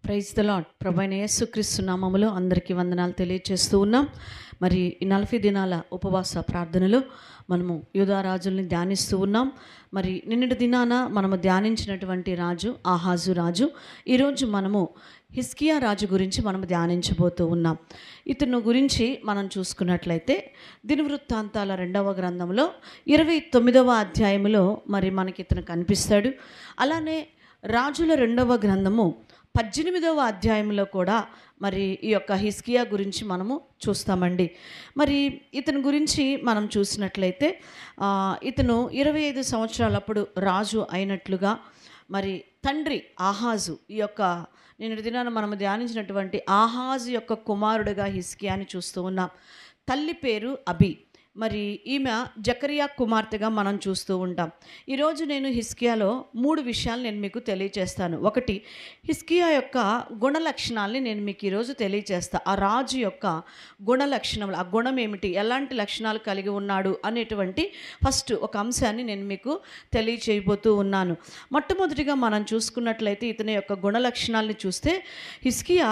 Praise the lord. ప్రభువైన యేసుక్రీస్తు నామములో అందరికీ వందనాలు తెలియజేస్తూ ఉన్నాం. మరి ఈ 40 దినాల ఉపవాస ప్రార్థనలో మనము యూదా రాజుల్ని ధ్యానిస్తూ ఉన్నాం. మరి నిన్నటి దినాన మనము ధ్యానించినటువంటి రాజు ఆహాజు రాజు. ఈరోజు మనము హిజ్కియా రాజు గురించి మనం ధ్యానించబోతూ ఉన్నాం. ఇతను గురించి మనం చూసుకున్నట్లయితే దినవృత్తాంతాల 2వ గ్రంథంలో 29వ అధ్యాయంలో మరి మనకి ఇతను కనిపిస్తాడు. అలానే రాజుల 2వ గ్రంథము 18వ అధ్యాయంలో కూడా మరి ఈ యొక్క హిజ్కియా గురించి మనము చూస్తామండి. మరి ఇతని గురించి మనం చూసినట్లయితే ఇతను 25 సంవత్సరాలప్పుడు రాజు అయినట్లుగా, మరి తండ్రి ఆహాజు ఈ యొక్క నిన్నటి దినాన మనం ధ్యానించినటువంటి ఆహాజు యొక్క కుమారుడుగా హిజ్కియాని చూస్తూ ఉన్నాం. తల్లి పేరు అబి. మరి ఈమె జకరియా కుమార్తెగా మనం చూస్తూ ఉంటాం. ఈరోజు నేను హిజ్కియాలో 3 విషయాలు నేను మీకు తెలియచేస్తాను. ఒకటి, హిజ్కియా యొక్క గుణ లక్షణాలని నేను మీకు ఈరోజు తెలియచేస్తాను. ఆ రాజు యొక్క గుణ లక్షణములు, ఆ గుణం ఏమిటి, ఎలాంటి లక్షణాలు కలిగి ఉన్నాడు అనేటువంటి ఫస్ట్ ఒక అంశాన్ని నేను మీకు తెలియచేయబోతూ ఉన్నాను. మొట్టమొదటిగా మనం చూసుకున్నట్లయితే ఇతని యొక్క గుణ లక్షణాలని చూస్తే హిజ్కియా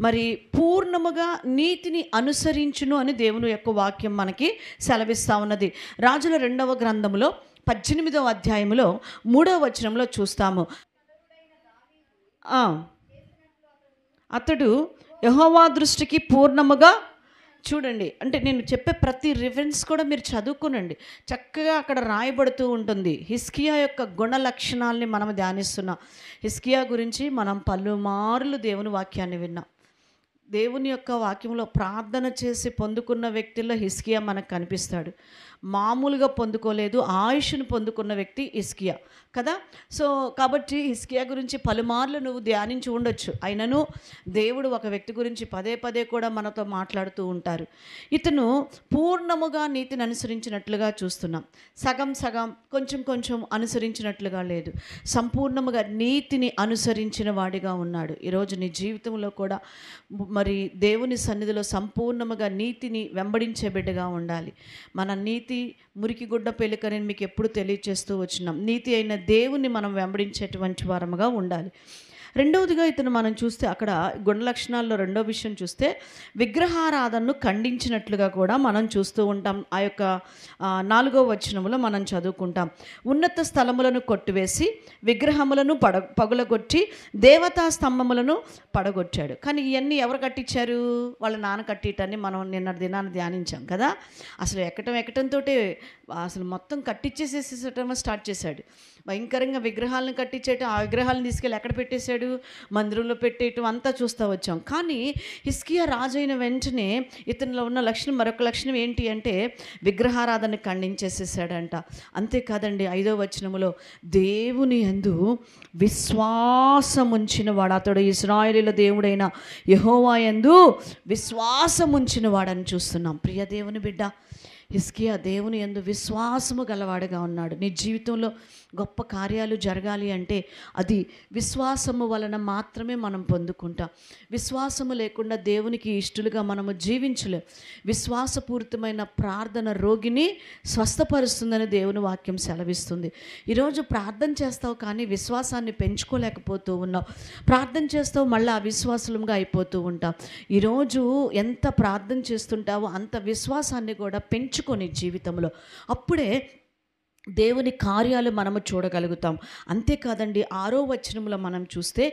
మరి పూర్ణముగా నీతిని అనుసరించును అని దేవుని యొక్క వాక్యం మనకి సెలవిస్తూ ఉన్నది. రాజుల 2వ గ్రంథంలో 18వ అధ్యాయంలో 3వ వచనంలో చూస్తాము. అతడు యెహోవా దృష్టికి పూర్ణముగా, చూడండి, అంటే నేను చెప్పే ప్రతి రిఫరెన్స్ కూడా మీరు చదువుకోనండి, చక్కగా అక్కడ రాయబడుతూ ఉంటుంది. హిజ్కియా యొక్క గుణ లక్షణాలని మనం ధ్యానిస్తున్నాం. హిజ్కియా గురించి మనం పలుమార్లు దేవుని వాక్యాన్ని విన్నాం. దేవుని యొక్క వాక్యంలో ప్రార్థన చేసి పొందుకున్న వ్యక్తుల్లో హిజ్కియా మనకు కనిపిస్తాడు. మామూలుగా పొందుకోలేదు, ఆయుష్ను పొందుకున్న వ్యక్తి హిజ్కియా కదా. సో కాబట్టి హిజ్కియా గురించి పలుమార్లు నువ్వు ధ్యానించి ఉండొచ్చు. అయినను దేవుడు ఒక వ్యక్తి గురించి పదే పదే కూడా మనతో మాట్లాడుతూ ఉంటారు. ఇతను పూర్ణముగా నీతిని అనుసరించినట్లుగా చూస్తున్నాం. సగం సగం, కొంచెం కొంచెం అనుసరించినట్లుగా లేదు, సంపూర్ణముగా నీతిని అనుసరించిన వాడిగా ఉన్నాడు. ఈరోజు నీ జీవితంలో కూడా మరి దేవుని సన్నిధిలో సంపూర్ణముగా నీతిని వెంబడించే బిడ్డగా ఉండాలి. మన నీతి మురికి గుడ్డ పెళ్ళికని మీకు ఎప్పుడు తెలియచేస్తూ వచ్చినాం. నీతి అయిన దేవుని మనం వెంబడించేటువంటి వారముగా ఉండాలి. రెండవదిగా ఇతను మనం చూస్తే అక్కడ గుణ లక్షణాల్లో రెండో విషయం చూస్తే విగ్రహారాధనను ఖండించినట్లుగా కూడా మనం చూస్తూ ఉంటాం. ఆ యొక్క 4వ వచనంలో మనం చదువుకుంటాం. ఉన్నత స్థలములను కొట్టివేసి విగ్రహములను పగులగొట్టి దేవతా స్తంభములను పడగొట్టాడు. కానీ ఇవన్నీ ఎవరు కట్టించారు? వాళ్ళ నాన్న కట్టిటని మనం నిన్న దినాన్ని ధ్యానించాం కదా. అసలు ఎక్కటంతో అసలు మొత్తం కట్టించేసేసేటం స్టార్ట్ చేశాడు. భయంకరంగా విగ్రహాలను కట్టించేయటం, ఆ విగ్రహాలను తీసుకెళ్ళి ఎక్కడ పెట్టేశాడు? మందిరంలో పెట్టేయటం అంతా చూస్తూ వచ్చాం. కానీ హిజ్కియా రాజు అయిన వెంటనే ఇతనిలో ఉన్న లక్షణం, మరొక లక్షణం ఏంటి అంటే విగ్రహారాధన ఖండించేసేసాడంట. అంతేకాదండి, 5వ వచనములో దేవుని యందు విశ్వాసముంచిన వాడు, అతడు ఇశ్రాయేలీయుల దేవుడైన యెహోవా యందు విశ్వాసముంచిన వాడని చూస్తున్నాం. ప్రియ దేవుని బిడ్డ, హిజ్కియా దేవుని యందు విశ్వాసము గలవాడుగా ఉన్నాడు. నీ జీవితంలో గొప్ప కార్యాలు జరగాలి అంటే అది విశ్వాసము వలన మాత్రమే మనం పొందుకుంటాం. విశ్వాసము లేకుండా దేవునికి ఇష్టలుగా మనము జీవించలేం. విశ్వాసపూరితమైన ప్రార్థన రోగిని స్వస్థపరుస్తుందని దేవుని వాక్యం సెలవిస్తుంది. ఈరోజు ప్రార్థన చేస్తావు కానీ విశ్వాసాన్ని పెంచుకోలేకపోతూ ఉన్నావు. ప్రార్థన చేస్తావు, మళ్ళీ అవిశ్వాసంగా అయిపోతూ ఉంటావు. ఈరోజు ఎంత ప్రార్థన చేస్తుంటావో అంత విశ్వాసాన్ని కూడా పెంచుకొని జీవితంలో, అప్పుడే దేవుని కార్యాలు మనము చూడగలుగుతాం. అంతేకాదండి, 6వ వచనంలో మనం చూస్తే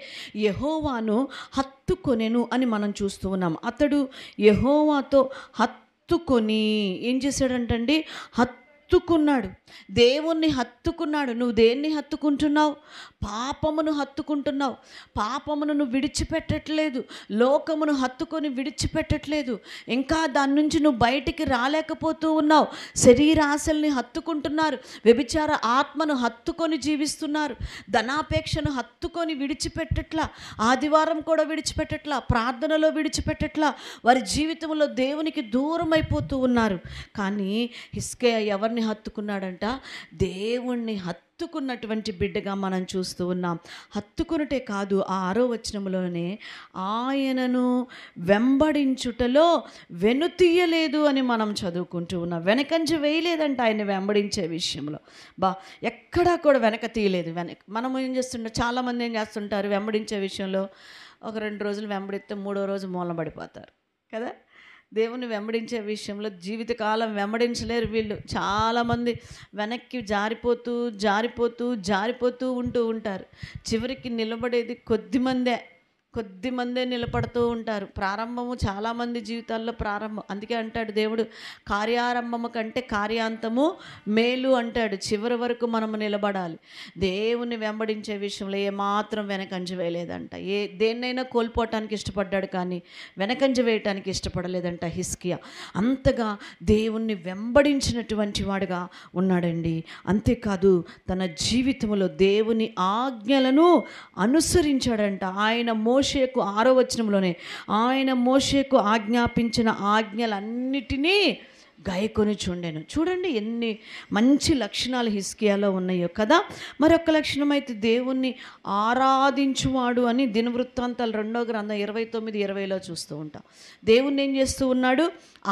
యెహోవాను హత్తుకొనెను అని మనం చూస్తూ ఉన్నాం. అతడు యెహోవాతో హత్తుకొని ఏం చేశాడంటండి? హత్తుకున్నాడు, దేవుణ్ణి హత్తుకున్నాడు. నువ్వు దేన్ని హత్తుకుంటున్నావు? పాపమును హత్తుకుంటున్నావు. పాపమును నువ్వు విడిచిపెట్టట్లేదు, లోకమును హత్తుకొని విడిచిపెట్టట్లేదు. ఇంకా దాని నుంచి నువ్వు బయటికి రాలేకపోతూ ఉన్నావు. శరీరాశల్ని హత్తుకుంటున్నారు, వ్యభిచార ఆత్మను హత్తుకొని జీవిస్తున్నారు, ధనాపేక్షను హత్తుకొని విడిచిపెట్టట్లా, ఆదివారం కూడా విడిచిపెట్టట్లా, ప్రార్థనలో విడిచిపెట్టట్లా, వారి జీవితంలో దేవునికి దూరం అయిపోతూ ఉన్నారు. కానీ హిజ్కియా ఎవరిని హత్తుకున్నాడంట? దేవుణ్ణి హత్తుకున్నటువంటి బిడ్డగా మనం చూస్తూ ఉన్నాం. హత్తుకున్నటే కాదు, ఆ 6వ వచనంలోనే ఆయనను వెంబడించుటలో వెనుతీయలేదు అని మనం చదువుకుంటూ ఉన్నాం. వెనకంజ వేయలేదంట ఆయన వెంబడించే విషయంలో. ఎక్కడా కూడా వెనక తీయలేదు. మనం ఏం చేస్తుంటారు, చాలామంది ఏం చేస్తుంటారు వెంబడించే విషయంలో, ఒక 2 రోజులు వెంబడిస్తే మూడో రోజు మూలన పడిపోతారు కదా. దేవుని వెంబడించే విషయంలో జీవితకాలం వెంబడించలేరు వీళ్ళు. చాలామంది వెనక్కి జారిపోతూ జారిపోతూ జారిపోతూ ఉంటారు. చివరికి నిలబడేది కొద్దిమందే నిలబడుతూ ఉంటారు. ప్రారంభము చాలామంది జీవితాల్లో ప్రారంభం. అందుకే అంటాడు దేవుడు, కార్యారంభము కంటే కార్యాంతము మేలు అంటాడు. చివరి వరకు మనము నిలబడాలి. దేవుని వెంబడించే విషయంలో ఏమాత్రం వెనకంజ వేయలేదంట. దేన్నైనా కోల్పోవటానికి ఇష్టపడ్డాడు కానీ వెనకంజ వేయటానికి ఇష్టపడలేదంట హిస్కియా. అంతగా దేవుణ్ణి వెంబడించినటువంటి వాడుగా ఉన్నాడండి. అంతేకాదు తన జీవితంలో దేవుని ఆజ్ఞలను అనుసరించాడంట. ఆయన మోషేకు 6వ వచనంలోనే ఆయన మోషేకు ఆజ్ఞాపించిన ఆజ్ఞలన్నిటినీ గాయకొని చూడెను. చూడండి ఎన్ని మంచి లక్షణాలు హిస్కియాలో ఉన్నాయో కదా. మరొక లక్షణం అయితే దేవుణ్ణి ఆరాధించువాడు అని దినవృత్తాంతాలు 2వ గ్రంథం 29-20లో చూస్తూ ఉంటాం. దేవుణ్ణి ఏం చేస్తూ ఉన్నాడు?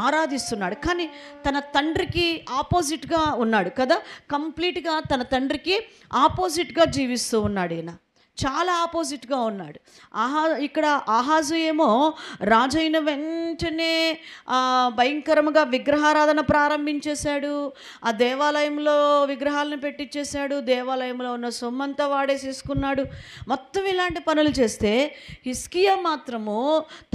ఆరాధిస్తున్నాడు. కానీ తన తండ్రికి ఆపోజిట్గా ఉన్నాడు కదా. కంప్లీట్గా తన తండ్రికి ఆపోజిట్గా జీవిస్తూ ఉన్నాడు. ఈయన చాలా ఆపోజిట్గా ఉన్నాడు. ఇక్కడ ఆహాజు ఏమో రాజైన వెంటనే భయంకరంగా విగ్రహారాధన ప్రారంభించేశాడు. ఆ దేవాలయంలో విగ్రహాలను పెట్టించేశాడు. దేవాలయంలో ఉన్న సొమ్మంతా వాడేసేసుకున్నాడు. మొత్తం ఇలాంటి పనులు చేస్తే హిస్కియా మాత్రము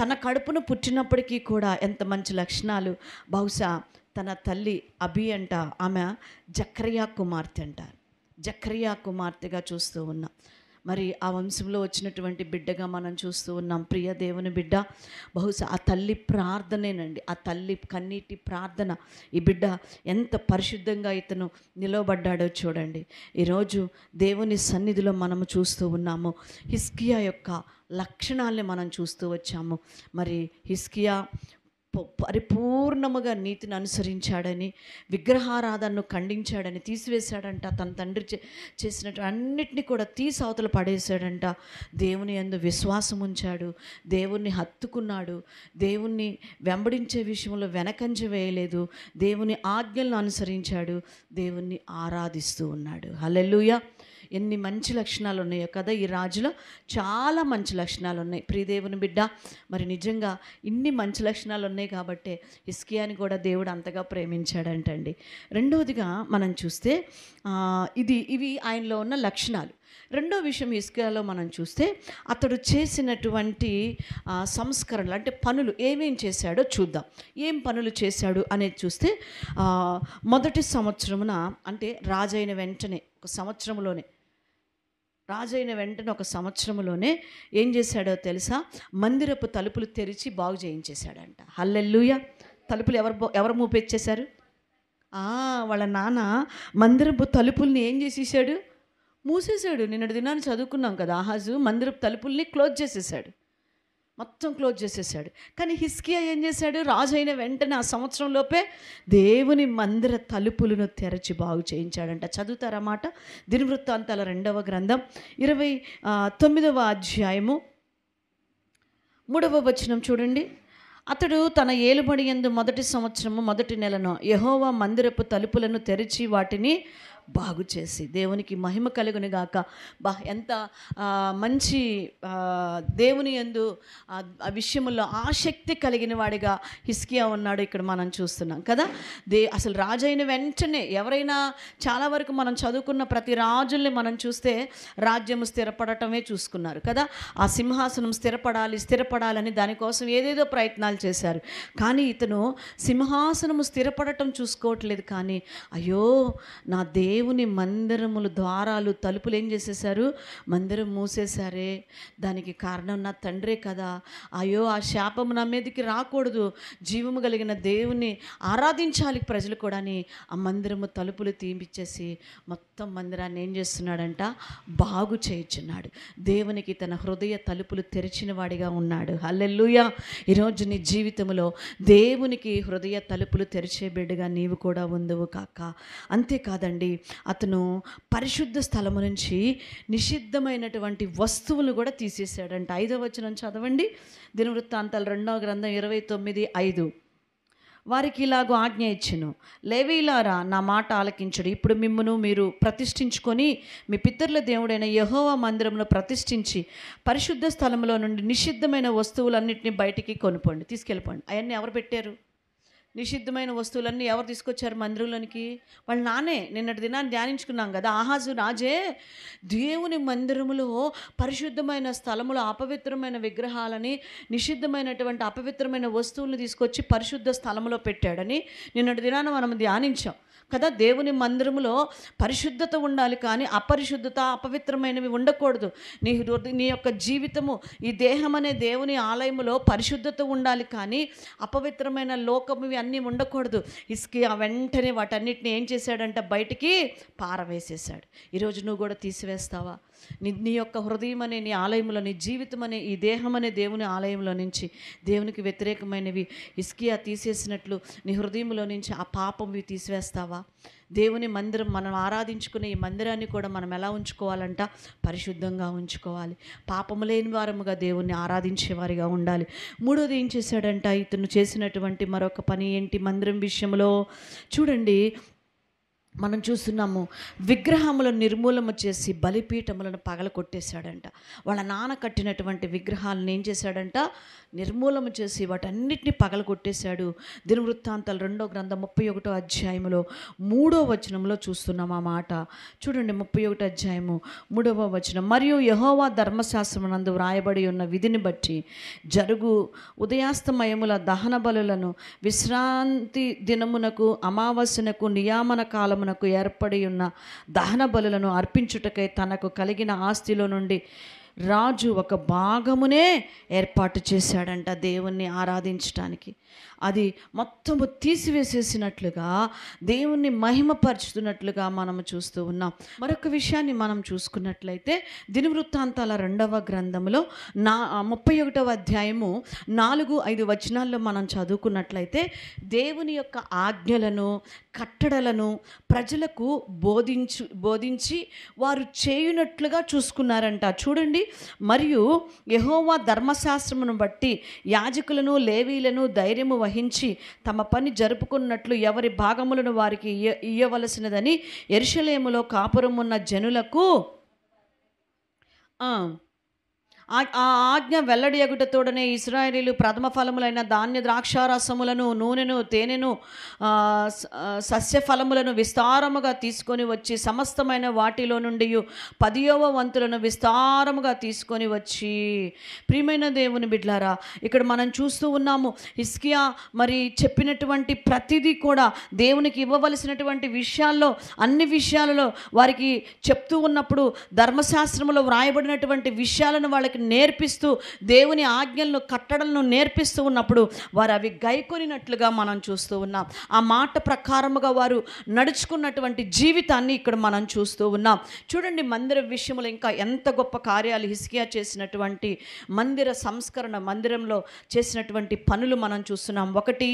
తన కడుపున పుట్టినప్పటికీ కూడా ఎంత మంచి లక్షణాలు. బహుశా తన తల్లి అబి అంట, ఆమె జకర్యా కుమార్తె అంటారు. జకర్యా కుమార్తెగా చూస్తూ ఉన్నాం. మరి ఆ వంశంలో వచ్చినటువంటి బిడ్డగా మనం చూస్తూ ఉన్నాం. ప్రియ దేవుని బిడ్డ, బహుశా ఆ తల్లి ప్రార్థనేనండి, ఆ తల్లి కన్నీటి ప్రార్థన. ఈ బిడ్డ ఎంత పరిశుద్ధంగా ఇతను నిలవబడ్డాడో చూడండి. ఈరోజు దేవుని సన్నిధిలో మనము చూస్తూ ఉన్నాము. హిస్కియా యొక్క లక్షణాలని మనం చూస్తూ వచ్చాము. మరి హిస్కియా పరిపూర్ణముగా నీతిని అనుసరించాడని, విగ్రహారాధనను ఖండించాడని, తీసివేశాడంట. తన తండ్రి చేసినట్టు అన్నిటినీ కూడా తీసి అవతల పడేశాడంట. దేవుని యందు విశ్వాసం ఉంచాడు, దేవుణ్ణి హత్తుకున్నాడు, దేవుణ్ణి వెంబడించే విషయంలో వెనకంజ వేయలేదు, దేవుని ఆజ్ఞలను అనుసరించాడు, దేవుణ్ణి ఆరాధిస్తూ ఉన్నాడు. హల్లెలూయా. ఎన్ని మంచి లక్షణాలు ఉన్నాయో కదా ఈ రాజులో. చాలా మంచి లక్షణాలు ఉన్నాయి. ప్రియదేవుని బిడ్డ, మరి నిజంగా ఇన్ని మంచి లక్షణాలు ఉన్నాయి కాబట్టే హిస్కియాని కూడా దేవుడు అంతగా ప్రేమించాడంటండి. రెండవదిగా మనం చూస్తే ఇవి ఆయనలో ఉన్న లక్షణాలు. రెండో విషయం హిస్కియాలో మనం చూస్తే అతడు చేసినటువంటి సంస్కరణలు, అంటే పనులు ఏమేం చేశాడో చూద్దాం. ఏం పనులు చేశాడు అనేది చూస్తే మొదటి సంవత్సరమున, అంటే రాజైన వెంటనే ఒక సంవత్సరంలోనే ఏం చేశాడో తెలుసా? మందిరపు తలుపులు తెరిచి బాగు చేయించేశాడంట. హల్లెలూయా. తలుపులు ఎవరు మూపెచ్చేశారు? వాళ్ళ నాన్న మందిరపు తలుపుల్ని ఏం చేసేసాడు? మూసేశాడు. నిన్నటి దినాన్ని చదువుకున్నాం కదా, ఆహాజు మందిరపు తలుపుల్ని మొత్తం క్లోజ్ చేసేసాడు. కానీ హిస్కియా ఏం చేశాడు? రాజు అయిన వెంటనే ఆ సంవత్సరంలోపే దేవుని మందిర తలుపులను తెరచి బాగు చేయించాడంట. చదువుతారన్నమాట. దినవృత్తాంతాల 2వ గ్రంథం 29వ అధ్యాయము 3వ వచనం చూడండి. అతడు తన ఏలుబడి యందు మొదటి సంవత్సరము మొదటి నెలను యెహోవా మందిరపు తలుపులను తెరిచి వాటిని బాగు చేసి, దేవునికి మహిమ కలుగును గాక. ఎంత మంచి దేవుని యందు ఆ విషయంలో ఆసక్తి కలిగిన వాడిగా హిస్కియా ఉన్నాడు. ఇక్కడ మనం చూస్తున్నాం కదా. అసలు రాజైన వెంటనే ఎవరైనా, చాలా వరకు మనం చదువుకున్న ప్రతి రాజుల్ని మనం చూస్తే రాజ్యము స్థిరపడటమే చూసుకున్నారు కదా. ఆ సింహాసనం స్థిరపడాలని దానికోసం ఏదేదో ప్రయత్నాలు చేశారు. కానీ ఇతను సింహాసనము స్థిరపడటం చూసుకోవట్లేదు. కానీ అయ్యో, నా దేవుని మందిరములు ద్వారాలు తలుపులు ఏం చేసేసారు? మందిరం మూసేశారే, దానికి కారణం నా తండ్రే కదా. అయ్యో, ఆ శాపము నా మీదకి రాకూడదు, జీవము కలిగిన దేవుని ఆరాధించాలి ప్రజలు కూడా అని ఆ మందిరము తలుపులు తీపిచ్చేసి మొత్తం మందిరాన్ని ఏం చేస్తున్నాడంట? బాగు చేయించున్నాడు. దేవునికి తన హృదయ తలుపులు తెరిచిన వాడిగా ఉన్నాడు. హల్లెలూయా. ఈరోజు నీ జీవితంలో దేవునికి హృదయ తలుపులు తెరిచే బిడ్డగా నీవు కూడా ఉందువు కాక. అంతేకాదండి, అతను పరిశుద్ధ స్థలము నుంచి నిషిద్ధమైనటువంటి వస్తువులు కూడా తీసేశాడంట. 5వ వచనం చదవండి. దినవృత్తాంతాలు 2వ గ్రంథం 29:5. వారికి ఇలాగో ఆజ్ఞ ఇచ్చెను, లేవీయులారా నా మాట ఆలకించుడి. ఇప్పుడు మిమ్మును మీరు ప్రతిష్ఠించుకొని మీ పితరుల దేవుడైన యెహోవా మందిరంలో ప్రతిష్ఠించి పరిశుద్ధ స్థలంలో నుండి నిషిద్ధమైన వస్తువులన్నింటినీ బయటికి కొనుక్కోండి, తీసుకెళ్ళిపోండి. అవన్నీ ఎవరు పెట్టారు? నిషిద్ధమైన వస్తువులన్నీ ఎవరు తీసుకొచ్చారు మందిరంలోనికి? వాళ్ళ నానే. నిన్నటి దినాన్ని ధ్యానించుకున్నాం కదా, ఆహాజు రాజే దేవుని మందిరములో పరిశుద్ధమైన స్థలములో అపవిత్రమైన విగ్రహాలని, నిషిద్ధమైనటువంటి అపవిత్రమైన వస్తువులను తీసుకొచ్చి పరిశుద్ధ స్థలములో పెట్టాడని నిన్నటి దినాన్ని మనం ధ్యానించాం కదా. దేవుని మందిరములో పరిశుద్ధత ఉండాలి, కానీ అపరిశుద్ధత, అపవిత్రమైనవి ఉండకూడదు. నీ యొక్క జీవితము, ఈ దేహం అనే దేవుని ఆలయములో పరిశుద్ధత ఉండాలి, కానీ అపవిత్రమైన లోకము అన్నీ ఉండకూడదు. హిజ్కియా వెంటనే వాటన్నిటిని ఏం చేశాడంట? బయటికి పారవేసేశాడు. ఈరోజు నువ్వు కూడా తీసివేస్తావా? నీ యొక్క హృదయం అనే నీ ఆలయంలో, నీ జీవితం అనే ఈ దేహం అనే దేవుని ఆలయంలో నుంచి దేవునికి వ్యతిరేకమైనవి హిజ్కియా తీసేసినట్లు నీ హృదయంలో నుంచి ఆ పాపంవి తీసివేస్తావా? దేవుని మందిరం, మనం ఆరాధించుకునే ఈ మందిరాన్ని కూడా మనం ఎలా ఉంచుకోవాలంట? పరిశుద్ధంగా ఉంచుకోవాలి. పాపము లేని వారముగా దేవుణ్ణి ఆరాధించేవారిగా ఉండాలి. మూడోది ఏం చేశాడంట? ఇతను చేసినటువంటి మరొక పని ఏంటి? మందిరం విషయంలో చూడండి, మనం చూస్తున్నాము, విగ్రహములను నిర్మూలన చేసి బలిపీఠములను పగలకొట్టేశాడంట. వాళ్ళ నాన్న కట్టినటువంటి విగ్రహాలను ఏం చేశాడంట? నిర్మూలన చేసి వాటన్నిటిని పగలకొట్టేశాడు. దినవృత్తాంతాలు 2వ గ్రంథం 31వ అధ్యాయములో 3వ వచనంలో చూస్తున్నాం ఆ మాట. చూడండి, 31వ అధ్యాయము 3వ వచనం. మరియు యెహోవా ధర్మశాస్త్రమునందు వ్రాయబడి ఉన్న విధిని బట్టి జరుగు ఉదయాస్తమయముల దహన బలులను, విశ్రాంతి దినమునకు, అమావాస్యనకు, నియామన కాలం ఏర్పడి ఉన్న దహన బలులను అర్పించుటకై తనకు కలిగిన ఆస్తిలో నుండి రాజు ఒక భాగమునే ఏర్పాటు చేశాడంట దేవుణ్ణి ఆరాధించడానికి. అది మొత్తము తీసివేసేసినట్లుగా, దేవుణ్ణి మహిమపరుచుతున్నట్లుగా మనము చూస్తూ ఉన్నాం. మరొక విషయాన్ని మనం చూసుకున్నట్లయితే దినవృత్తాంతాల 2వ గ్రంథంలో 31వ అధ్యాయము 4-5 వచనాల్లో మనం చదువుకున్నట్లయితే దేవుని యొక్క ఆజ్ఞలను, కట్టడలను ప్రజలకు బోధించి వారు చేయునట్లుగా చూసుకున్నారంట. చూడండి, మరియు యెహోవా ధర్మశాస్త్రమును బట్టి యాజకులను, లేవీలను ధైర్యము వహించి తమ పని జరుపుకున్నట్లు ఎవరి భాగములను వారికి ఇయ్యవలసినదని యెరూషలేములో కాపురమున్న జనులకు ఆ ఆజ్ఞ వెల్లడియగుటతోడనే ఇశ్రాయేలీయులు ప్రథమ ఫలములైన ధాన్య ద్రాక్షారసములను, నూనెను, తేనెను, సస్య ఫలములను విస్తారముగా తీసుకొని వచ్చి సమస్తమైన వాటిలో నుండి 10వ వంతులను విస్తారముగా తీసుకొని వచ్చి. ప్రియమైన దేవుని బిడ్డలారా, ఇక్కడ మనం చూస్తూ ఉన్నాము, హిజ్కియా మరి చెప్పినటువంటి ప్రతిదీ కూడా దేవునికి ఇవ్వవలసినటువంటి విషయాల్లో, అన్ని విషయాలలో వారికి చెప్తూ ఉన్నప్పుడు ధర్మశాస్త్రములో వ్రాయబడినటువంటి విషయాలను వాళ్ళకి నేర్పిస్తూ, దేవుని ఆజ్ఞలను, కట్టడలను నేర్పిస్తూ ఉన్నప్పుడు వారు అవి గైకొనినట్లుగా మనం చూస్తూ ఉన్నాం. ఆ మాట ప్రకారముగా వారు నడుచుకున్నటువంటి జీవితాన్ని ఇక్కడ మనం చూస్తూ ఉన్నాం. చూడండి, మందిర విషయంలో ఇంకా ఎంత గొప్ప కార్యాలు హిజ్కియా చేసినటువంటి మందిర సంస్కరణ, మందిరంలో చేసినటువంటి పనులు మనం చూస్తున్నాం. ఒకటి,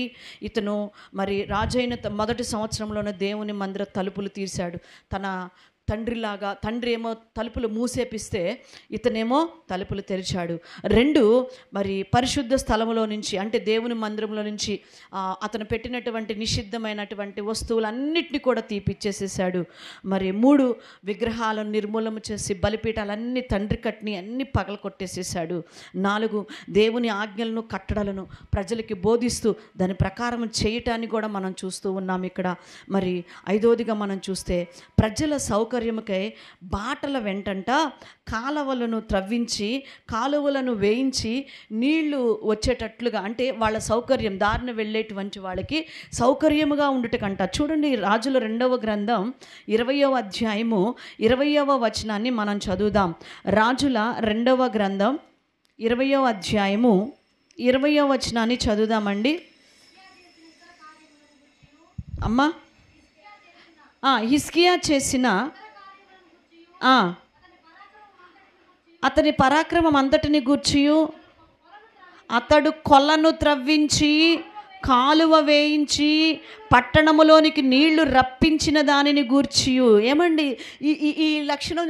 ఇతను మరి రాజైన మొదటి సంవత్సరంలోనే దేవుని మందిర తలుపులు తీశాడు. తన తండ్రిలాగా, తండ్రి ఏమో తలుపులు మూసేపిస్తే ఇతనేమో తలుపులు తెరిచాడు. 2, మరి పరిశుద్ధ స్థలములో నుంచి, అంటే దేవుని మందిరంలో నుంచి అతను పెట్టినటువంటి నిషిద్ధమైనటువంటి వస్తువులన్నిటిని కూడా తీపిచ్చేసేసాడు. మరి 3, విగ్రహాలను నిర్మూలన చేసి బలిపీఠాలన్నీ, తండ్రి కట్ని అన్నీ పగల కొట్టేసేసాడు. 4, దేవుని ఆజ్ఞలను, కట్టడలను ప్రజలకి బోధిస్తూ దాని ప్రకారం చేయటాన్ని కూడా మనం చూస్తూ ఉన్నాం ఇక్కడ. మరి 5వదిగా మనం చూస్తే ప్రజల సౌకర్యముకై బాటల వెంటంట కాలువలను త్రవ్వించి, కాలువలను వేయించి నీళ్లు వచ్చేటట్లుగా, అంటే వాళ్ళ సౌకర్యం, దారిన వెళ్ళేటువంటి వాళ్ళకి సౌకర్యముగా ఉండుటకంట. చూడండి, రాజుల 2వ గ్రంథం 20వ అధ్యాయము 20వ వచనాన్ని మనం చదువుదాం. రాజుల 2వ గ్రంథం 20వ అధ్యాయము 20వ వచనాన్ని చదువుదామండి. అమ్మా, హిజ్కియా చేసిన అతని పరాక్రమం అంతటిని గూర్చియు, అతడు కొలను త్రవ్వించి, కాలువ వేయించి, పట్టణములోనికి నీళ్లు రప్పించిన దానిని గూర్చియు. ఏమండి, ఈ లక్షణం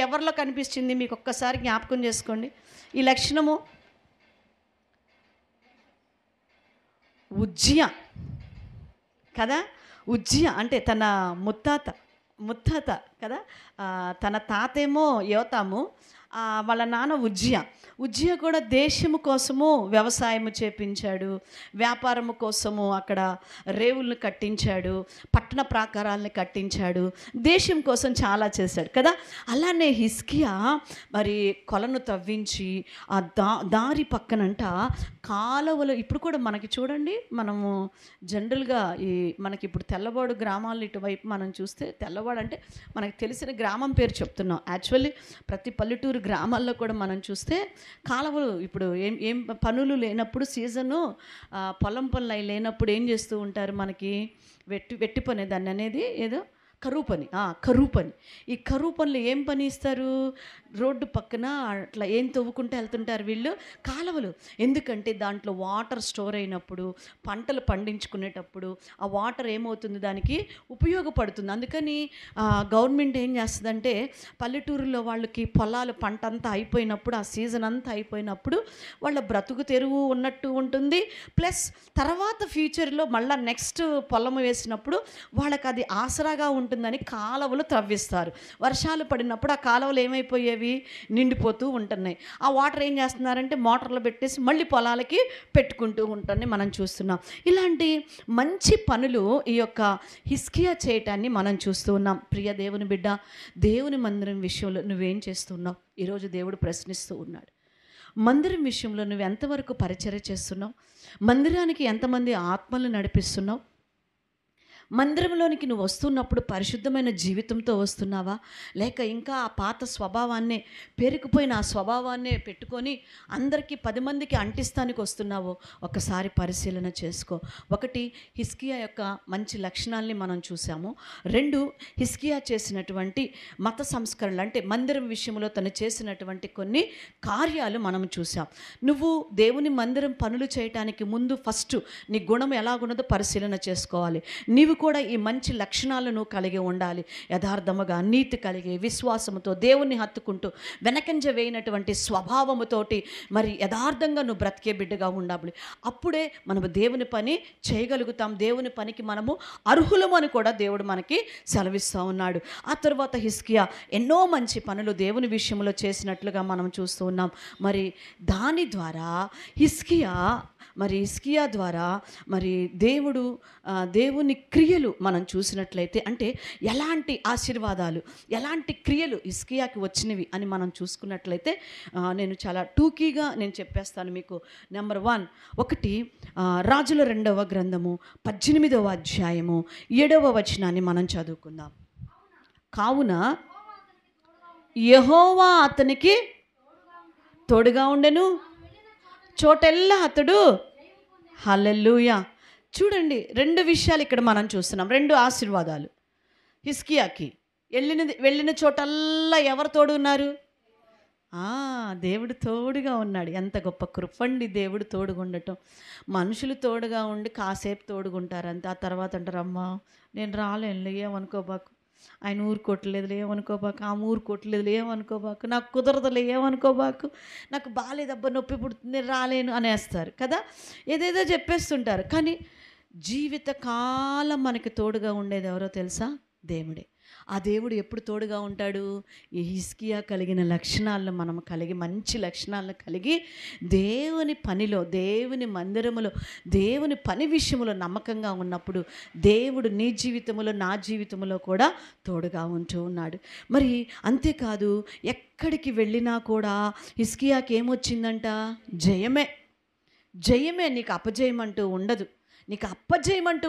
ఎవరిలో కనిపిస్తుంది? మీకు ఒక్కసారి జ్ఞాపకం చేసుకోండి. ఈ లక్షణము ఉజ్జియా కదా. ఉజ్జియా అంటే తన ముత్తాత ముత్తాత కదా. తన తాతేమో యోతాము, వాళ్ళ నాన్న ఉజ్జియా కూడా దేశము కోసము వ్యవసాయము చేపించాడు, వ్యాపారము కోసము అక్కడ రేవులను కట్టించాడు, పట్టణ ప్రాకారాలను కట్టించాడు, దేశం కోసం చాలా చేశాడు కదా. అలానే హిజ్కియా మరి కొలను తవ్వించి ఆ దారి పక్కనంట కాలువలు. ఇప్పుడు కూడా మనకి చూడండి, మనము జనరల్గా మనకి ఇప్పుడు తెల్లవాడు గ్రామాలు ఇటువైపు మనం చూస్తే, తెల్లవాడు అంటే మనకు తెలిసిన గ్రామం పేరు చెప్తున్నాం. యాక్చువల్లీ ప్రతి పల్లెటూరు గ్రామాల్లో కూడా మనం చూస్తే కాలువలు, ఇప్పుడు ఏం పనులు లేనప్పుడు సీజను పొలం పనులు అవి లేనప్పుడు ఏం చేస్తూ ఉంటారు, మనకి వెట్టి పని దాన్ని అనేది ఏదో కరువు పని. ఈ కరువు పనులు ఏం పని ఇస్తారు, రోడ్డు పక్కన అట్లా ఏం తవ్వుకుంటూ వెళ్తుంటారు వీళ్ళు, కాలువలు. ఎందుకంటే దాంట్లో వాటర్ స్టోర్ అయినప్పుడు, పంటలు పండించుకునేటప్పుడు ఆ వాటర్ ఏమవుతుంది, దానికి ఉపయోగపడుతుంది. అందుకని గవర్నమెంట్ ఏం చేస్తుందంటే, పల్లెటూరులో వాళ్ళకి పొలాలు పంట అంతా అయిపోయినప్పుడు, ఆ సీజన్ అంతా అయిపోయినప్పుడు వాళ్ళ బ్రతుకు తెరువు ఉన్నట్టు ఉంటుంది. ప్లస్ తర్వాత ఫ్యూచర్లో మళ్ళీ నెక్స్ట్ పొలం వేసినప్పుడు వాళ్ళకి అది ఆసరాగా ఉంటుందని కాలువలు త్రవ్విస్తారు. వర్షాలు పడినప్పుడు ఆ కాలువలు ఏమైపోయేవి, నిండిపోతూ ఉంటున్నాయి. ఆ వాటర్ ఏం చేస్తున్నారంటే మోటార్లు పెట్టేసి మళ్ళీ పొలాలకి పెట్టుకుంటూ ఉంటుంది. మనం చూస్తున్నాం ఇలాంటి మంచి పనులు ఈ యొక్క హిజ్కియా చేయటాన్ని మనం చూస్తూ ఉన్నాం. ప్రియ దేవుని బిడ్డ, దేవుని మందిరం విషయంలో నువ్వేం చేస్తున్నావు? ఈరోజు దేవుడు ప్రశ్నిస్తూ ఉన్నాడు. మందిరం విషయంలో నువ్వు ఎంతవరకు పరిచర్య చేస్తున్నావు? మందిరానికి ఎంతమంది ఆత్మలు నడిపిస్తున్నావు? మందిరంలోనికి నువ్వు వస్తున్నప్పుడు పరిశుద్ధమైన జీవితంతో వస్తున్నావా, లేక ఇంకా ఆ పాత స్వభావాన్నే, పేరుకుపోయిన ఆ స్వభావాన్నే పెట్టుకొని అందరికీ 10 మందికి అంటిస్తానికి వస్తున్నావో ఒకసారి పరిశీలన చేసుకో. 1, హిజ్కియా యొక్క మంచి లక్షణాలని మనం చూసాము. 2, హిజ్కియా చేసినటువంటి మత సంస్కరణలు, అంటే మందిరం విషయంలో తను చేసినటువంటి కొన్ని కార్యాలు మనం చూసాం. నువ్వు దేవుని మందిరం పనులు చేయటానికి ముందు ఫస్ట్ నీ గుణం ఎలాగున్నదో పరిశీలన చేసుకోవాలి. నీవు కూడా ఈ మంచి లక్షణాలను కలిగి ఉండాలి. యథార్థముగా, నీతి కలిగి, విశ్వాసముతో, దేవుణ్ణి హత్తుకుంటూ, వెనకంజ వేయినటువంటి స్వభావముతోటి మరి యథార్థంగా నువ్వు బ్రతికే బిడ్డగా ఉండాలి. అప్పుడే మనము దేవుని పని చేయగలుగుతాం. దేవుని పనికి మనము అర్హులము అని కూడా దేవుడు మనకి సెలవిస్తూ ఉన్నాడు. ఆ తర్వాత హిజ్కియా ఎన్నో మంచి పనులు దేవుని విషయంలో చేసినట్లుగా మనం చూస్తూ ఉన్నాం. మరి దాని ద్వారా హిజ్కియా ద్వారా మరి దేవుని క్రియలు మనం చూసినట్లయితే, అంటే ఎలాంటి ఆశీర్వాదాలు, ఎలాంటి క్రియలు హిజ్కియాకి వచ్చినవి అని మనం చూసుకున్నట్లయితే, నేను చాలా టూకీగా నేను చెప్పేస్తాను మీకు. నెంబర్ 1 రాజుల 2వ గ్రంథము 18వ అధ్యాయము 7వ వచనాన్ని మనం చదువుకుందాం. కావున యెహోవా అతనికి తోడుగా ఉండెను, చోటెల్లా అతడు హల్లెలూయా. చూడండి, 2 విషయాలు ఇక్కడ మనం చూస్తున్నాం, 2 ఆశీర్వాదాలు. హిజ్కియాకి వెళ్ళిన చోటల్లా ఎవరు తోడు ఉన్నారు? దేవుడు తోడుగా ఉన్నాడు. ఎంత గొప్ప కృపండి దేవుడు తోడుగా ఉండటం. మనుషులు తోడుగా ఉండి కాసేపు తోడుగుంటారు అంతే. ఆ తర్వాత అంటారు, అమ్మా నేను రాలేనులే, ఏమనుకోబాకు, ఆయన ఊరుకోవట్లేదులే, ఏమనుకోబాకు, ఆమె ఊరుకోవట్లేదులే, ఏమనుకోబాకు, నాకు కుదరదులే, ఏమనుకోబాకు, నాకు బాగాలేదబ్బా, నొప్పి పుడుతుంది, నేను రాలేను అనేస్తారు కదా. ఏదేదో చెప్పేస్తుంటారు. కానీ జీవితకాలం మనకి తోడుగా ఉండేది ఎవరో తెలుసా? దేవుడే. ఆ దేవుడు ఎప్పుడు తోడుగా ఉంటాడు? ఈ హిజ్కియా కలిగిన లక్షణాలను మనం కలిగి, మంచి లక్షణాలను కలిగి, దేవుని పనిలో, దేవుని మందిరములో, దేవుని పని విషయంలో నమ్మకంగా ఉన్నప్పుడు దేవుడు నీ జీవితంలో, నా జీవితంలో కూడా తోడుగా ఉంటూ ఉన్నాడు. మరి అంతేకాదు, ఎక్కడికి వెళ్ళినా కూడా హిజ్కియాకి ఏమొచ్చిందంట? జయమే. నీకు అపజయమంటూ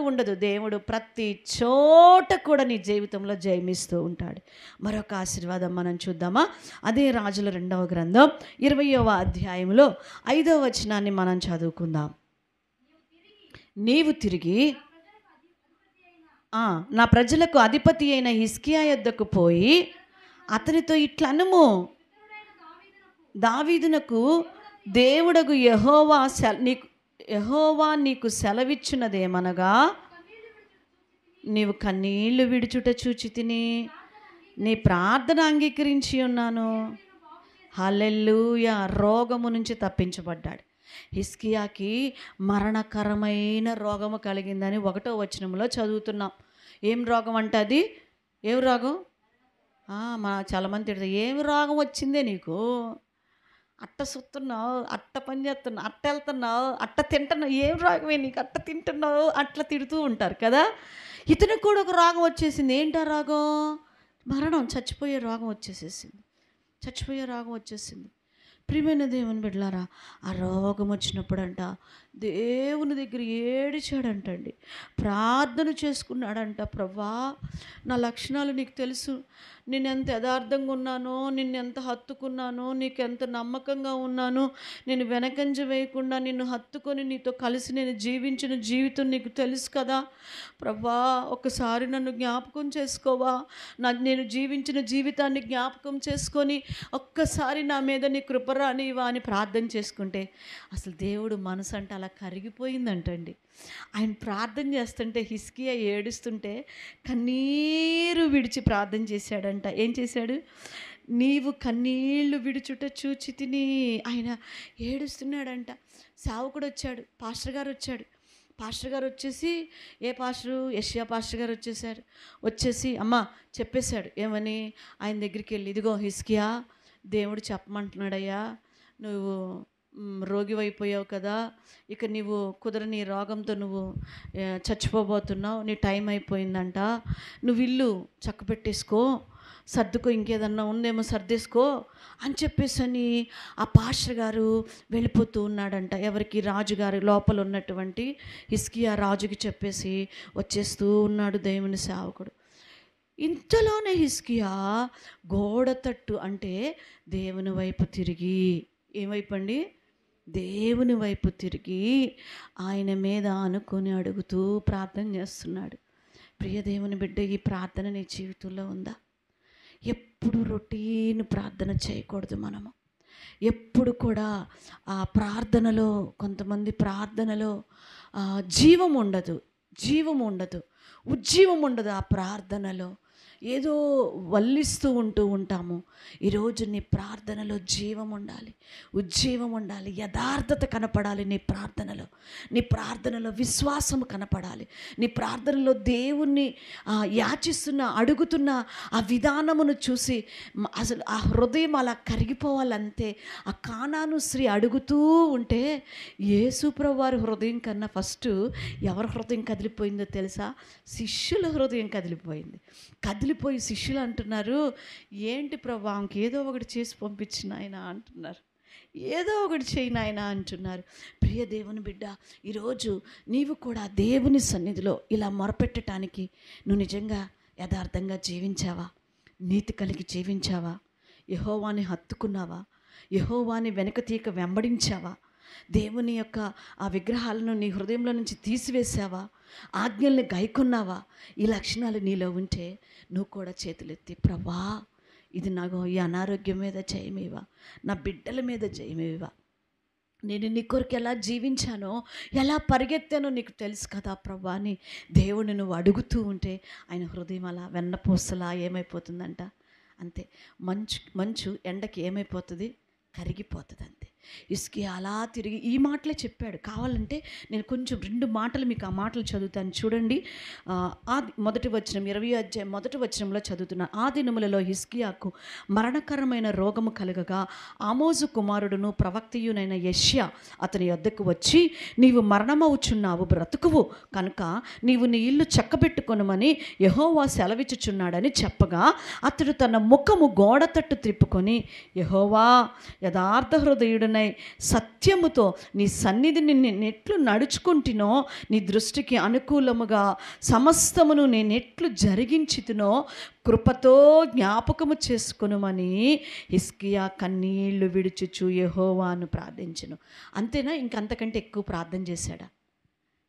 ఉండదు. దేవుడు ప్రతి చోట కూడా నీ జీవితంలో జయమిస్తూ ఉంటాడు. మరొక ఆశీర్వాదం మనం చూద్దామా? అదే రాజుల 2వ గ్రంథం 20వ అధ్యాయంలో 5వ వచనాన్ని మనం చదువుకుందాం. నీవు తిరిగి నా ప్రజలకు అధిపతి అయిన హిజ్కియా యొద్దకు పోయి అతనితో ఇట్లనుము, దావీదునకు దేవుడగు యెహోవా నీకు సెలవిచ్చున్నదేమనగా, నీవు కన్నీళ్లు విడుచుట చూచి తిని నీ ప్రార్థన అంగీకరించి ఉన్నాను. హల్లెలూయా. రోగము నుంచి తప్పించబడ్డాడు. హిజ్కియాకి మరణకరమైన రోగము కలిగిందని 1వ వచనంలో చదువుతున్నాం. ఏం రోగం అంటే అది? ఏం రోగం? చాలామంది తిడతారు, ఏం రోగం వచ్చిందే నీకు, అట్ట సుత్తున్నావు, అట్ట పని చేస్తున్నావు, అట్ట వెళ్తున్నావు, అట్ట తింటున్నావు, ఏం రోగమే నీకు, అట్ట తింటున్నావు, అట్లా తిడుతూ ఉంటారు కదా. ఇతనికి కూడా ఒక రోగం వచ్చేసింది. ఏంటా రోగం? మరణం, చచ్చిపోయే రోగం వచ్చేసింది. ప్రియమైన దేవుని బిడ్డలారా, ఆ రోగం వచ్చినప్పుడంట దేవుని దగ్గర ఏడిచాడంటండి, ప్రార్థన చేసుకున్నాడంట. ప్రభా, నా లక్షణాలు నీకు తెలుసు, నేను ఎంత యథార్థంగా ఉన్నానో, నిన్ను ఎంత హత్తుకున్నానో, నీకు ఎంత నమ్మకంగా ఉన్నానో, నేను వెనకంజ వేయకుండా నిన్ను హత్తుకొని నీతో కలిసి నేను జీవించిన జీవితం నీకు తెలుసు కదా ప్రభా, ఒకసారి నన్ను జ్ఞాపకం చేసుకోవా, నేను జీవించిన జీవితాన్ని జ్ఞాపకం చేసుకొని ఒక్కసారి నా మీద నీ కృపరానివా అని ప్రార్థన చేసుకుంటే అసలు దేవుడు మనసు అంటే అలా కరిగిపోయిందంటండి. ఆయన ప్రార్థన చేస్తుంటే, హిజ్కియా ఏడుస్తుంటే కన్నీరు విడిచి ప్రార్థన చేశాడంట. ఏం చేశాడు? నీవు కన్నీళ్లు విడుచుట చూచి తిని. ఆయన ఏడుస్తున్నాడంట. సేవకుడు వచ్చాడు, పాస్టర్ గారు వచ్చేసి, ఏ పాస్టరు? యెషయా పాస్టర్ గారు వచ్చేసి అమ్మ చెప్పేశాడు. ఏమని? ఆయన దగ్గరికి వెళ్ళి, ఇదిగో హిజ్కియా, దేవుడు చెప్పమంటున్నాడయ్యా, నువ్వు రోగివైపోయావు కదా, ఇక నీవు కుదరని రోగంతో నువ్వు చచ్చిపోబోతున్నావు, నీ టైం అయిపోయిందంట, నువ్వు ఇల్లు చక్కబెట్టేసుకో, సర్దుకో, ఇంకేదన్నా ఉందేమో సర్దేసుకో అని చెప్పేసి ఆ పాస్టర్ గారు వెళ్ళిపోతూ ఉన్నాడంట. ఎవరికి? రాజుగారి లోపల ఉన్నటువంటి హిజ్కియా రాజుకి చెప్పేసి వచ్చేస్తూ ఉన్నాడు దేవుని సేవకుడు. ఇంతలోనే హిజ్కియా గోడ తట్టు అంటే దేవుని వైపు తిరిగి, ఏమైపు అండి? దేవుని వైపు తిరిగి ఆయన మీద అనుకొని అడుగుతూ ప్రార్థన చేస్తున్నాడు. ప్రియ దేవుని బిడ్డ, ఈ ప్రార్థన నీ జీవితంలో ఉందా? ఎప్పుడు రొటీన్ ప్రార్థన చేయకూడదు. మనము ఎప్పుడు కూడా ఆ ప్రార్థనలో, కొంతమంది ప్రార్థనలో జీవం ఉండదు, ఉజ్జీవం ఉండదు. ఆ ప్రార్థనలో ఏదో వల్లిస్తూ ఉంటాము. ఈరోజు నీ ప్రార్థనలో జీవం ఉండాలి, ఉజ్జీవం ఉండాలి, యథార్థత కనపడాలి. నీ ప్రార్థనలో విశ్వాసం కనపడాలి. నీ ప్రార్థనలో దేవుణ్ణి అడుగుతున్న ఆ విధానమును చూసి అసలు ఆ హృదయం అలా కరిగిపోవాలంతే. ఆ కానాను స్త్రీ అడుగుతూ ఉంటే యేసుప్రభువు వారి హృదయం కన్నా ఫస్ట్ ఎవరి హృదయం కదిలిపోయిందో తెలుసా? శిష్యుల హృదయం కదిలిపోయి శిష్యులు అంటున్నారు, ఏంటి ప్రభు, ఆమెకి ఏదో ఒకటి చేసి పంపించిన ఆయన అంటున్నారు, ఏదో ఒకటి చేయను ఆయన అంటున్నారు. ప్రియ దేవుని బిడ్డ, ఈరోజు నీవు కూడా దేవుని సన్నిధిలో ఇలా మొరపెట్టడానికి నువ్వు నిజంగా యథార్థంగా జీవించావా? నీతి కలిగి జీవించావా? యెహోవాని హత్తుకున్నావా? యెహోవాని వెనక తీక వెంబడించావా? దేవుని యొక్క ఆ విగ్రహాలను నీ హృదయంలో నుంచి తీసివేసావా? ఆజ్ఞల్ని గైకొన్నావా? ఈ లక్షణాలు నీలో ఉంటే నువ్వు కూడా చేతులెత్తి, ప్రభా, ఇది నాకు ఈ అనారోగ్యం మీద జయమేవా, నా బిడ్డల మీద జయమేవా, నేను నీ కొరకు ఎలా జీవించానో, ఎలా పరిగెత్తానో నీకు తెలుసు కదా ప్రభా అని దేవుని నువ్వు అడుగుతూ ఉంటే ఆయన హృదయం అలా వెన్నపూసలా ఏమైపోతుందంట, అంతే. మంచు ఎండకి ఏమైపోతుంది? కరిగిపోతుంది, అంతే. హిజ్కియా అలా తిరిగి ఈ మాటలే చెప్పాడు. కావాలంటే నేను కొంచెం 2 మాటలు మీకు ఆ మాటలు చదువుతాను చూడండి. మొదటి వచనం, 20వ అధ్యాయం మొదటి వచనంలో చదువుతున్నా. ఆ దినములలో హిజ్కియాకు మరణకరమైన రోగము కలగగా ఆమోజు కుమారుడును ప్రవక్తయునైన యెషయా అతని యొద్దకు వచ్చి, నీవు మరణమవుచున్నావు, బ్రతుకువు కనుక నీవు నీ ఇల్లు చక్కబెట్టుకొనుమని యెహోవా సెలవిచ్చుచున్నాడని చెప్పగా, అతడు తన ముఖము గోడ తట్టు త్రిప్పుకొని, యెహోవా, యథార్థ హృదయుడు సత్యముతో నీ సన్నిధిని నేనెట్లు నడుచుకుంటునో, నీ దృష్టికి అనుకూలముగా సమస్తమును నేనెట్లు జరిగించుతునో కృపతో జ్ఞాపకము చేసుకొనుమని హిజ్కియా కన్నీళ్లు విడుచుచు యెహోవాను ప్రార్థించెను. అంతేనా? ఇంకంతకంటే ఎక్కువ ప్రార్థన చేశాడా?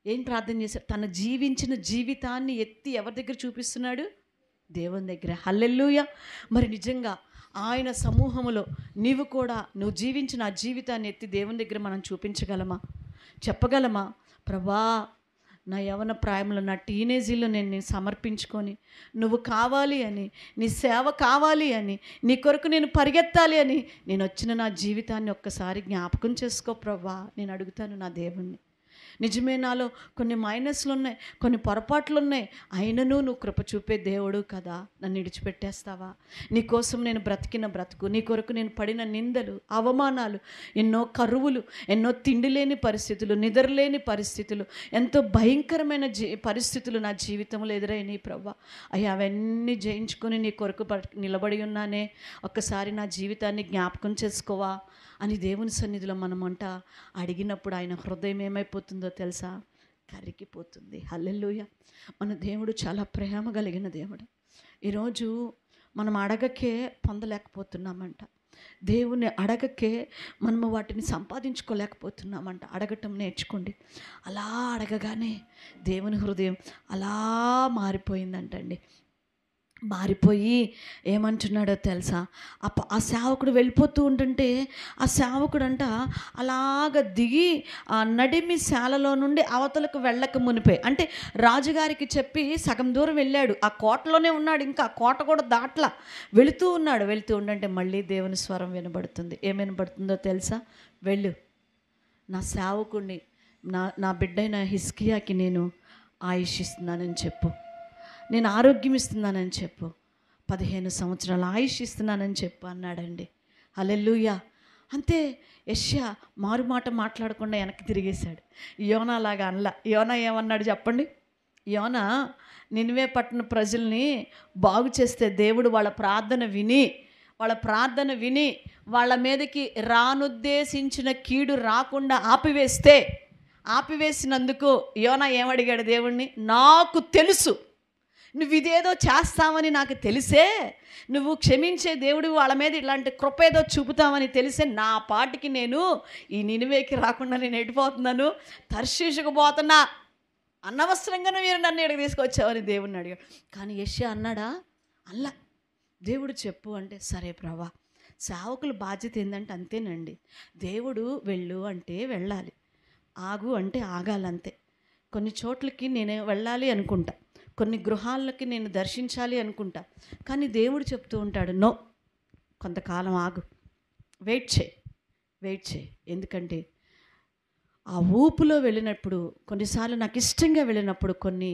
ఏం ప్రార్థన చేశాడు? తన జీవించిన జీవితాన్ని ఎత్తి ఎవరి దగ్గర చూపిస్తున్నాడు? దేవుని దగ్గర. హల్లెలూయా. మరి నిజంగా ఆయన సమూహములో నువ్వు జీవించిన ఆ జీవితాన్ని ఎత్తి దేవుని దగ్గర మనం చూపించగలమా? చెప్పగలమా? ప్రభా, నా యవ్వన ప్రాయంలో, నా టీనేజీలో నేను సమర్పించుకొని, నువ్వు కావాలి అని, నీ సేవ కావాలి అని, నీ కొరకు నేను పరిగెత్తాలి అని నేను వచ్చిన నా జీవితాన్ని ఒక్కసారి జ్ఞాపకం చేసుకో ప్రభువా. నేను అడుగుతాను నా దేవుణ్ణి. నిజమే, నాలో కొన్ని మైనస్లు ఉన్నాయి, కొన్ని పొరపాట్లు ఉన్నాయి, అయినను నువ్వు కృప చూపే దేవుడు కదా. నన్ను విడిచిపెట్టేస్తావా? నీ కోసం నేను బ్రతికిన బ్రతుకు, నీ కొరకు నేను పడిన నిందలు, అవమానాలు, ఎన్నో కరువులు, ఎన్నో తిండి లేని పరిస్థితులు, నిద్రలేని పరిస్థితులు, ఎంతో భయంకరమైన పరిస్థితులు నా జీవితంలో ఎదురైనాయి ప్రభువా. అయ్యా, అవన్నీ జయించుకొని నీ కొరకు నిలబడి ఉన్నానే, ఒక్కసారి నా జీవితాన్ని జ్ఞాపకం చేసుకోవా అని దేవుని సన్నిధిలో మనమంట అడిగినప్పుడు ఆయన హృదయం ఏమైపోతుందో తెలుసా? కరిగిపోతుంది. హల్లెలూయా. మన దేవుడు చాలా ప్రేమ కలిగిన దేవుడు. ఈరోజు మనం అడగకే పొందలేకపోతున్నామంట. దేవుని అడగకే మనము వాటిని సంపాదించుకోలేకపోతున్నామంట. అడగటం నేర్చుకోండి. అలా అడగగానే దేవుని హృదయం అలా మారిపోయిందంటండి. మారిపోయి ఏమంటున్నాడో తెలుసా? ఆ సేవకుడు వెళ్ళిపోతూ ఉంటుంటే ఆ సేవకుడు అంట అలాగ దిగి ఆ నడిమి శాలలో నుండి అవతలకు వెళ్ళక మునిపే, అంటే రాజుగారికి చెప్పి సగం దూరం వెళ్ళాడు, ఆ కోటలోనే ఉన్నాడు, ఇంకా కోట కూడా దాట్లా వెళుతూ ఉన్నాడు. వెళుతూ ఉండంటే మళ్ళీ దేవుని స్వరం వినబడుతుంది. ఏం వినబడుతుందో తెలుసా? వెళ్ళు, నా సేవకుడిని, నా బిడ్డైన హిజ్కియాకి నేను ఆయుష్ ఇస్తున్నానని చెప్పు, నేను ఆరోగ్యం ఇస్తున్నానని చెప్పు, 15 సంవత్సరాల ఆయుష్ ఇస్తున్నానని చెప్పు అన్నాడండి. హల్లెలూయా. అంతే. యెషయా మారుమాట మాట్లాడకుండా వెనక్కి తిరిగేశాడు. యోనా లాగా అనలా. యోనా ఏమన్నాడు చెప్పండి? యోనా నినివే పట్టణ ప్రజల్ని బాగు చేస్తే దేవుడు వాళ్ళ ప్రార్థన విని వాళ్ళ మీదకి రానుద్దేశించిన కీడు రాకుండా ఆపివేసినందుకు యోనా ఏమడిగాడు దేవుణ్ణి? నాకు తెలుసు నువ్వు ఇదేదో చేస్తావని, నాకు తెలిసే నువ్వు క్షమించే దేవుడు, వాళ్ళ మీద ఇలాంటి కృప ఏదో చూపుతామని తెలిసే నా పాటికి నేను ఈ నినివేకి రాకుండా నేను ఎడిపోతున్నాను, తర్షీషుకు పోతున్నా, అనవసరంగా మీరు నన్ను ఇక్కడికి తీసుకొచ్చావని దేవుడిని అడిగాడు. కానీ యెషయా అన్నాడా? అల్లా. దేవుడు చెప్పు అంటే సరే ప్రభా. సేవకుల బాధ్యత ఏంటంటే అంతేనండి. దేవుడు వెళ్ళు అంటే వెళ్ళాలి, ఆగు అంటే ఆగాలంతే. కొన్ని చోట్లకి నేను వెళ్ళాలి అనుకుంటా, కొన్ని గృహాలకి నేను దర్శించాలి అనుకుంటా, కానీ దేవుడు చెప్తూ ఉంటాడు, నో, కొంతకాలం ఆగు, వెయిట్ చేయి. ఎందుకంటే ఆ ఊపులో వెళ్ళినప్పుడు, కొన్నిసార్లు నాకు ఇష్టంగా వెళ్ళినప్పుడు కొన్ని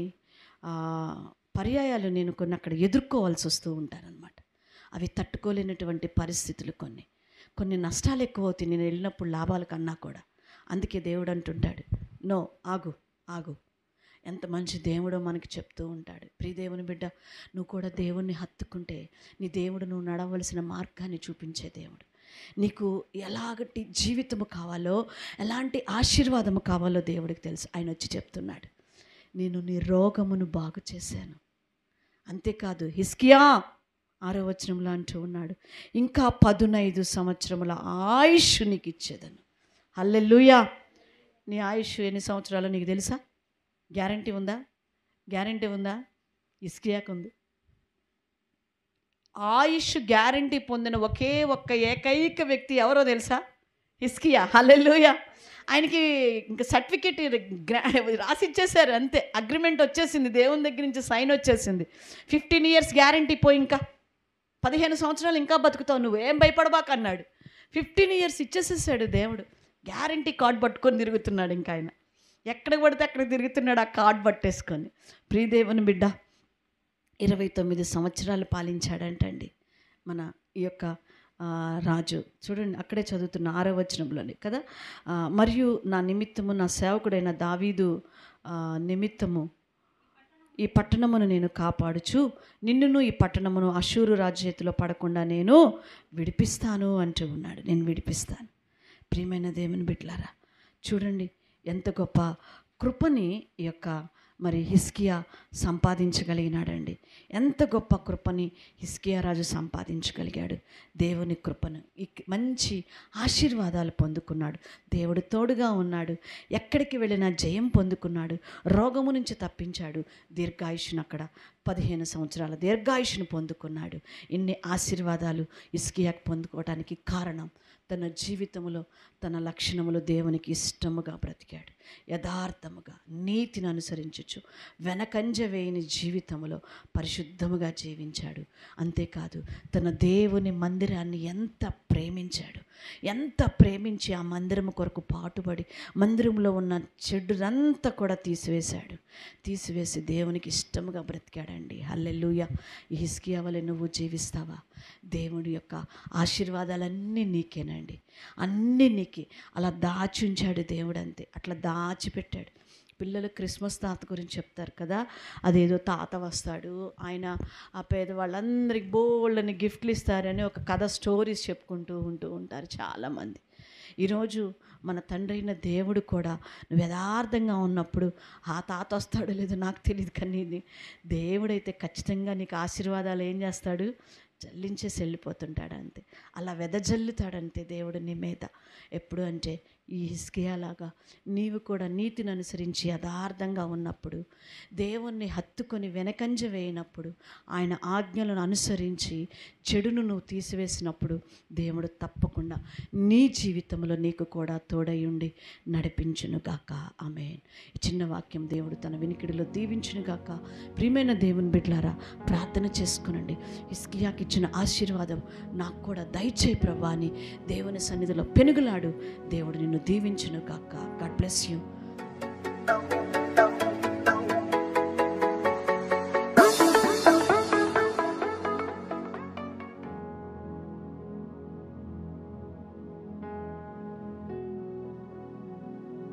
పర్యాయాలు నేను కొన్ని అక్కడ ఎదుర్కోవాల్సి వస్తూ ఉంటానన్నమాట. అవి తట్టుకోలేనటువంటి పరిస్థితులు, కొన్ని నష్టాలు ఎక్కువ అవుతాయి నేను వెళ్ళినప్పుడు లాభాల కన్నా కూడా. అందుకే దేవుడు అంటుంటాడు, నో, ఆగు. ఎంత మంచి దేవుడో మనకి చెప్తూ ఉంటాడు. ప్రియ దేవుని బిడ్డ, నువ్వు కూడా దేవుణ్ణి హత్తుకుంటే నీ దేవుడు నువ్వు నడవలసిన మార్గాన్ని చూపించే దేవుడు. నీకు ఎలాంటి జీవితము కావాలో, ఎలాంటి ఆశీర్వాదము కావాలో దేవుడికి తెలుసు. ఆయన వచ్చి చెప్తున్నాడు, నేను నీ రోగమును బాగు చేశాను. అంతేకాదు, హిజ్కియా 6వ వచనంలో అంటూ ఉన్నాడు, ఇంకా 15 సంవత్సరముల ఆయుష్ నీకు ఇచ్చేదను. హల్లెలూయా. నీ ఆయుష్ ఎన్ని సంవత్సరాలు నీకు తెలుసా? గ్యారంటీ ఉందా? హిజ్కియాకు ఉంది. ఆయుష్ గ్యారంటీ పొందిన ఒకే ఒక్క ఏకైక వ్యక్తి ఎవరో తెలుసా? హిజ్కియా. హల్లెలూయా. ఆయనకి ఇంకా సర్టిఫికేట్ రాసి ఇచ్చేశారు, అంతే. అగ్రిమెంట్ వచ్చేసింది, దేవుని దగ్గర నుంచి సైన్ వచ్చేసింది. 15 years గ్యారంటీ పోయి ఇంకా 15 సంవత్సరాలు ఇంకా బతుకుతావు, నువ్వు ఏం భయపడబాక అన్నాడు. 15 years ఇచ్చేసేసాడు దేవుడు. గ్యారంటీ కార్డు పట్టుకొని తిరుగుతున్నాడు. ఇంకా ఆయన ఎక్కడికి పడితే అక్కడికి తిరుగుతున్నాడు ఆ కార్డు పట్టేసుకొని. ప్రియదేవుని బిడ్డ, 29 సంవత్సరాలు పాలించాడంటండి మన ఈ యొక్క రాజు. చూడండి, అక్కడే చదువుతున్న 6వ వచనంలోనే కదా. మరియు నా నిమిత్తము, నా సేవకుడైన దావీదు నిమిత్తము ఈ పట్టణమును నేను కాపాడుచు నిన్నును ఈ పట్టణమును అష్షూరు రాజు చేతిలో పడకుండా నేను విడిపిస్తాను అంటూ ఉన్నాడు. నేను విడిపిస్తాను. ప్రియమైన దేవుని బిడ్డలారా, చూడండి ఎంత గొప్ప కృపని ఈ యొక్క మరి హిజ్కియా సంపాదించగలిగినాడండి. ఎంత గొప్ప కృపని హిజ్కియా రాజు సంపాదించగలిగాడు. దేవుని కృపను, మంచి ఆశీర్వాదాలు పొందుకున్నాడు. దేవుడు తోడుగా ఉన్నాడు. ఎక్కడికి వెళ్ళినా జయం పొందుకున్నాడు. రోగము నుంచి తప్పించాడు. దీర్ఘాయుష్ను అక్కడ 15 సంవత్సరాల దీర్ఘాయుష్ను పొందుకున్నాడు. ఇన్ని ఆశీర్వాదాలు హిజ్కియాకు పొందుకోవడానికి కారణం తన జీవితంలో తన లక్షణములు దేవునికి ఇష్టముగా బ్రతికాడు. యథార్థముగా నీతిని అనుసరించచ్చు, వెనకంజ వేయని జీవితంలో పరిశుద్ధముగా జీవించాడు. అంతేకాదు తన దేవుని మందిరాన్ని ఎంత ప్రేమించి ఆ మందిరము కొరకు పాటుపడి మందిరంలో ఉన్న చెడునంతా కూడా తీసివేసి దేవునికి ఇష్టముగా బ్రతికాడండి. హల్లెలూయా. ఈ హిజ్కియా వలె నువ్వు జీవిస్తావా? దేవుడి యొక్క ఆశీర్వాదాలన్నీ నీకేనండి, అన్నీ నీకే. అలా దాచుంచాడు దేవుడు, అంతే అట్లా దాచిపెట్టాడు. పిల్లలు క్రిస్మస్ తాత గురించి చెప్తారు కదా, అదేదో తాత వస్తాడు, ఆయన ఆ పేదవాళ్ళందరికి బోళ్ళని గిఫ్ట్లు ఇస్తారని ఒక కథ స్టోరీస్ చెప్పుకుంటూ ఉంటారు చాలామంది. ఈరోజు మన తండ్రి అయిన దేవుడు కూడా నువ్వు యథార్థంగా ఉన్నప్పుడు ఆ తాత వస్తాడో లేదో నాకు తెలియదు, కానీ దేవుడైతే ఖచ్చితంగా నీకు ఆశీర్వాదాలు ఏం చేస్తాడు? జల్లించేసి వెళ్ళిపోతుంటాడు. అంతే, అలా వెదజల్లుతాడంతే దేవుడు నీ మీద. ఎప్పుడు అంటే ఈ హిజ్కియాలాగా నీవు కూడా నీతిని అనుసరించి యథార్థంగా ఉన్నప్పుడు, దేవుణ్ణి హత్తుకొని వెనకంజ వేయినప్పుడు, ఆయన ఆజ్ఞలను అనుసరించి చెడును నువ్వు తీసివేసినప్పుడు దేవుడు తప్పకుండా నీ జీవితంలో నీకు కూడా తోడయుండి నడిపించునుగాక. ఆమేన్. ఈ చిన్న వాక్యం దేవుడు తన వినికిడిలో దీవించునుగాక. ప్రియమైన దేవుని బిడ్డలారా, ప్రార్థన చేసుకునండి. హిజ్కియాకి ఇచ్చిన ఆశీర్వాదం నాకు కూడా దయచేయి ప్రభువా అని దేవుని సన్నిధిలో పెనుగులాడు. దేవుడు నిన్ను దీవించునుగాక. God bless you.